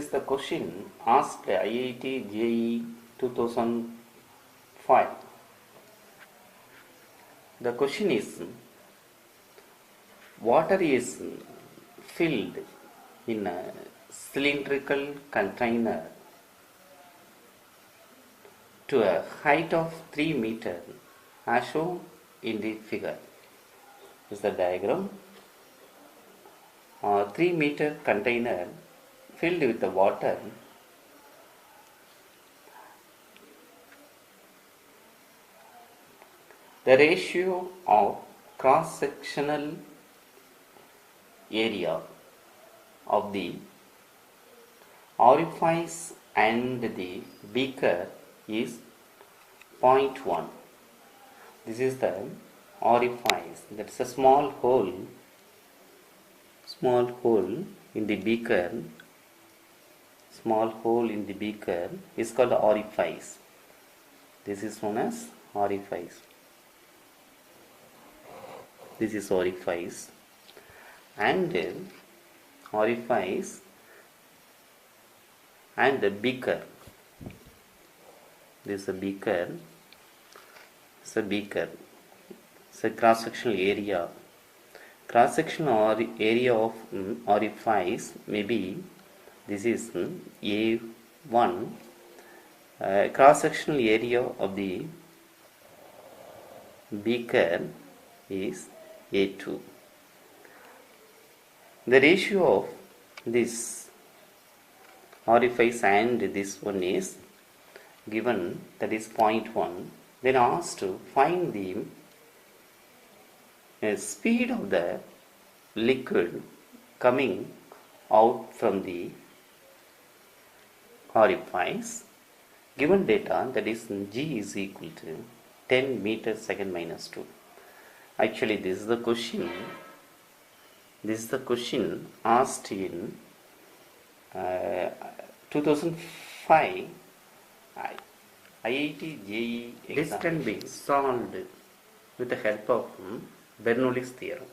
is the question asked IIT JEE 2005. The question is, water is filled in a cylindrical container to a height of 3 meters as shown in the figure. This is the diagram. 3 meter container filled with the water. The ratio of cross-sectional area of the orifice and the beaker is 0.1. This is the orifice, that's a small hole in the beaker. Small hole in the beaker is called orifice. This is known as orifice. This is orifice, and orifice and the beaker. This is a beaker. It's a beaker. It's a cross-sectional area. Cross-sectional area of orifice may be, this is A1. Cross-sectional area of the beaker is A2. The ratio of this orifice and this one is given, that is 0.1. Then asked to find the speed of the liquid coming out from the orifice. Given data, that is G is equal to 10 meters second minus 2. Actually, this is the question. This is the question asked in 2005 IIT JEE exam. This can be solved with the help of Bernoullis theorem.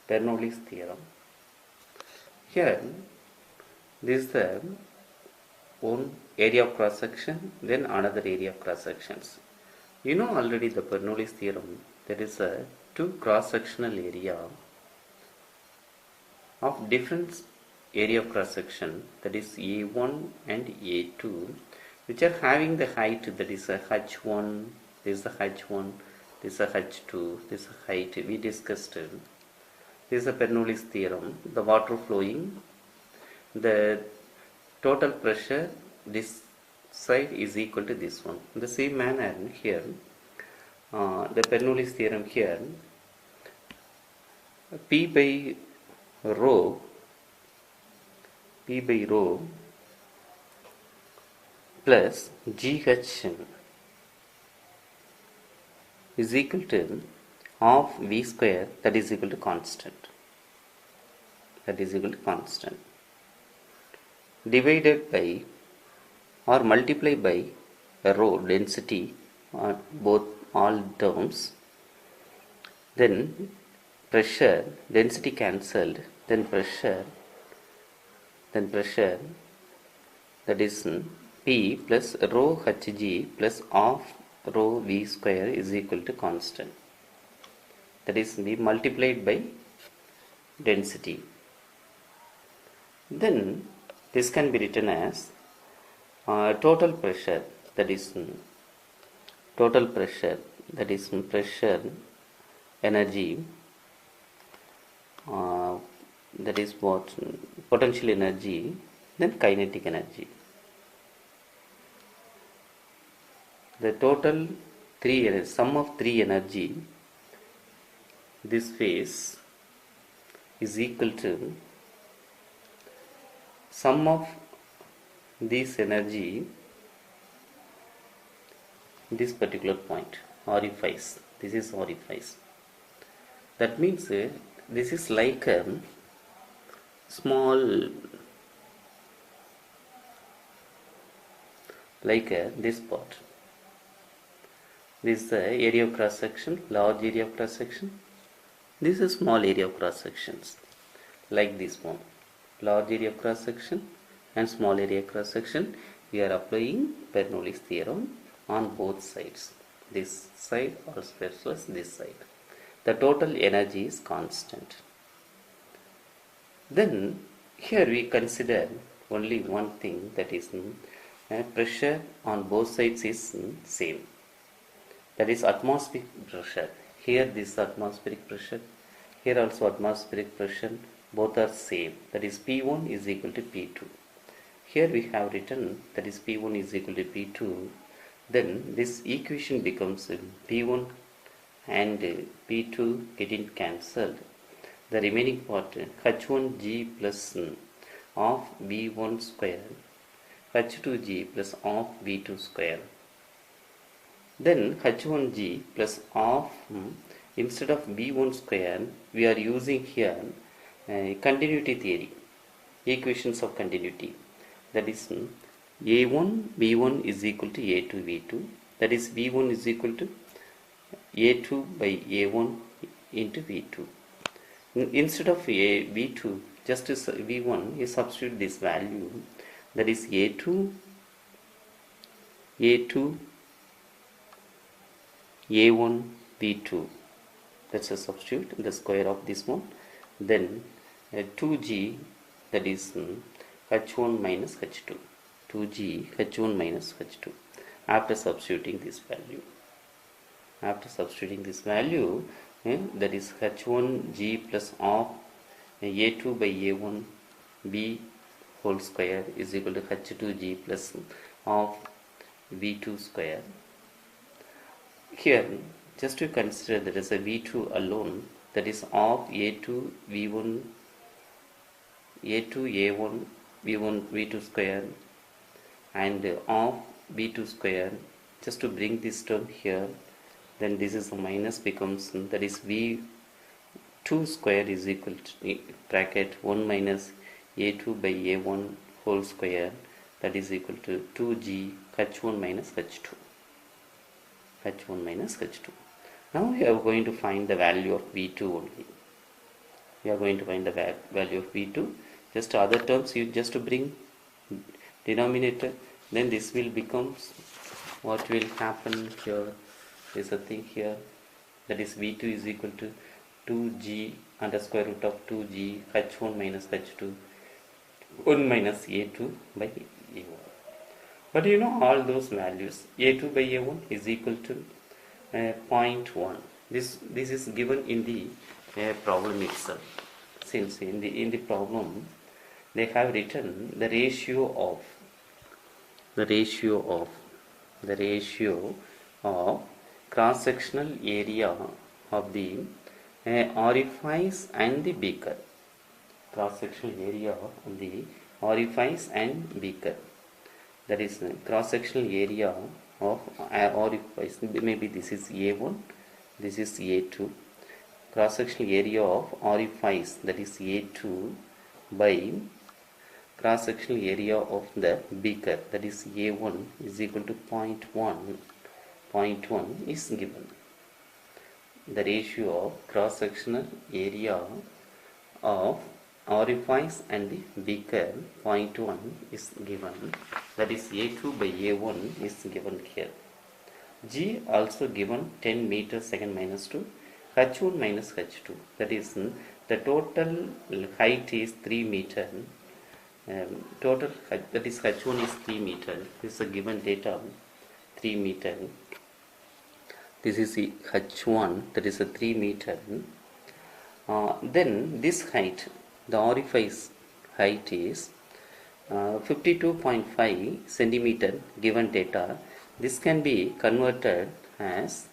Bernoullis theorem. Here, this is the one area of cross section, then another area of cross sections. You know already the Bernoullis theorem. There is a two cross sectional area of different area of cross section, that is A1 and A2, which are having the height, that is a H1, this is a H1, this is a H2, this is a height we discussed. This is a Bernoullis theorem. The water flowing, the total pressure this side is equal to this one. In the same manner here, the Bernoullis theorem here, P by rho plus GH is equal to half V square, that is equal to constant. That is equal to constant. Divided by or multiplied by rho density on both all terms. Then pressure, density cancelled, then pressure, that is P plus rho Hg plus half rho V square is equal to constant. That is be multiplied by density. Then this can be written as total pressure, that is pressure energy, that is what potential energy, then kinetic energy. The total sum of three energy, this phase is equal to sum of this energy, this particular point, orifice. This is orifice. That means this is like a small, like this part. This is the area of cross section, large area of cross section. This is small area of cross sections, like this one. large area cross section and small area cross section, we are applying Bernoullis theorem on both sides, this side also plus this side. The total energy is constant. Then here we consider only one thing, that is pressure on both sides is same, that is atmospheric pressure. Here this atmospheric pressure, here also atmospheric pressure, both are same, that is P1 is equal to P2. Here we have written that is P1 is equal to P2. Then this equation becomes P1 and P2 getting cancelled. The remaining part H1G plus of V1 square, H2G plus of V2 square. Then H1G plus of instead of V1 square we are using here continuity theory, equations of continuity. That is A1 V1 is equal to A2 V2. That is V1 is equal to A2 by A1 into V2. Instead of V2, just as V1, you substitute this value. That is A2 A1 V2. That's a substitute, the square of this one. Then 2G, that is H1 minus H2. 2G H1 minus H2. After substituting this value. That is H1G plus of A2 by A1 B whole square is equal to H2G plus of V2 square. Here just to consider there is a V2 alone, that is of A2 V1 A2 A1 V1 V2 square and of V2 square. Just to bring this term here, then this is a minus becomes, that is V2 square is equal to bracket 1 minus A2 by A1 whole square, that is equal to 2G H1 minus H2. H1 minus H2. Now we are going to find the value of V2 only. We are going to find the value of V2. Just other terms you just to bring denominator, then this will become, what will happen here is a thing here, that is V2 is equal to 2G under square root of 2G H1 minus H2 1 minus A2 by A1. But you know all those values, A2 by A1 is equal to 0.1. This is given in the problem itself. Since in the problem they have written the ratio of cross-sectional area of the orifice and the beaker. Cross-sectional area of the orifice and beaker. That is cross-sectional area of orifice. Maybe this is A1, this is A2. Cross-sectional area of orifice, that is A2, by cross-sectional area of the beaker, that is A1, is equal to 0.1. 0.1 is given. The ratio of cross-sectional area of orifice and the beaker 0.1 is given. That is A2 by A1 is given here. G also given 10 meters second minus 2. H1 minus H2. That is the total height is 3 meter. Total height, that is H1 is 3 meter. This is a given data 3 meter. This is the H1, that is a 3 meter. Then this height, the orifice height is 52.5 centimeter given data. This can be converted as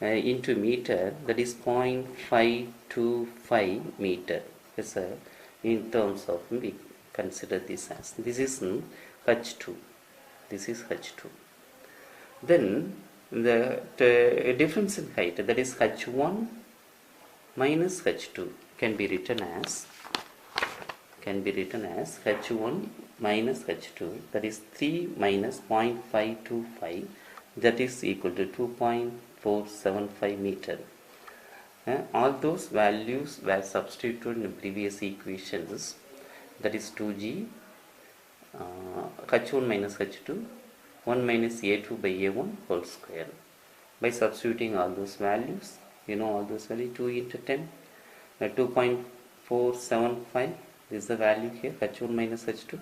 into meter, that is 0.525 meter. Yes, in terms of, we consider this as, this is H2. This is H2. Then the difference in height, that is H1 minus H2, can be written as H1 minus H2, that is 3 minus 0.525, that is equal to 2.475 meter. All those values were substituted in the previous equations. that is 2G H1 minus H2 1 minus A2 by A1 whole square. By substituting all those values, you know all those values, 2 into 10, 2.475 is the value here, H1 minus H2.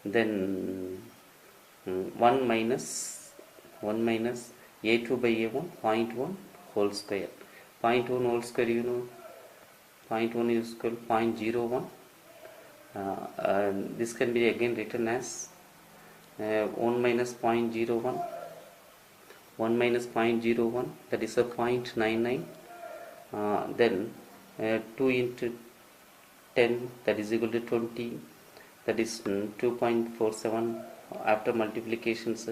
Then 1 minus A2 by A1, 0.1 whole square. 0.1 whole square, you know, 0.1 is equal to 0.01. This can be again written as 1 minus 0.01, 1 minus 0.01, that is a 0.99. Then 2 into 10, that is equal to 20, that is 2.47. After multiplications,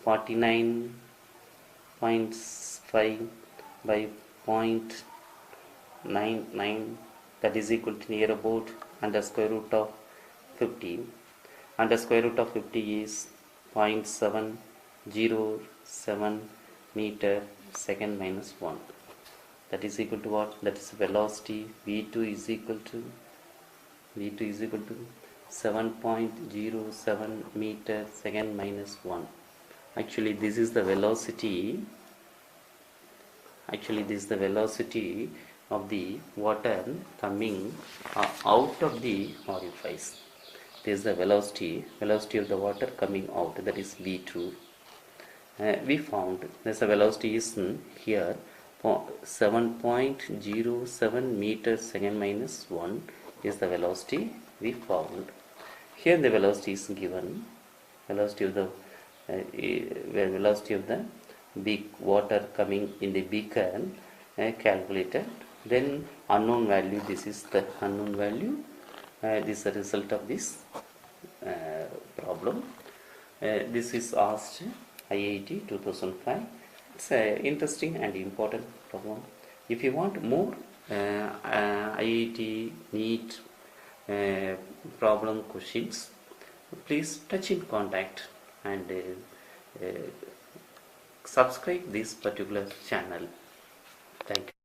49.5 by 0.99, that is equal to near about under square root of 50. Under square root of 50 is 0.707 meter second minus 1. That is equal to what? That is velocity. V2 is equal to 7.07 meter second minus 1. Actually this is the velocity. This is the velocity of the water coming out of the orifice. This is the velocity of the water coming out, that is V2. We found this velocity is here 7.07 meters second minus 1 is the velocity we found. Here the velocity is given, velocity of the big water coming in the beaker calculated. Then unknown value, this is the unknown value. This is the result of this problem. This is asked IIT 2005. It's an interesting and important problem. If you want more IIT NEET problem questions, please touch in contact and subscribe this particular channel. Thank you.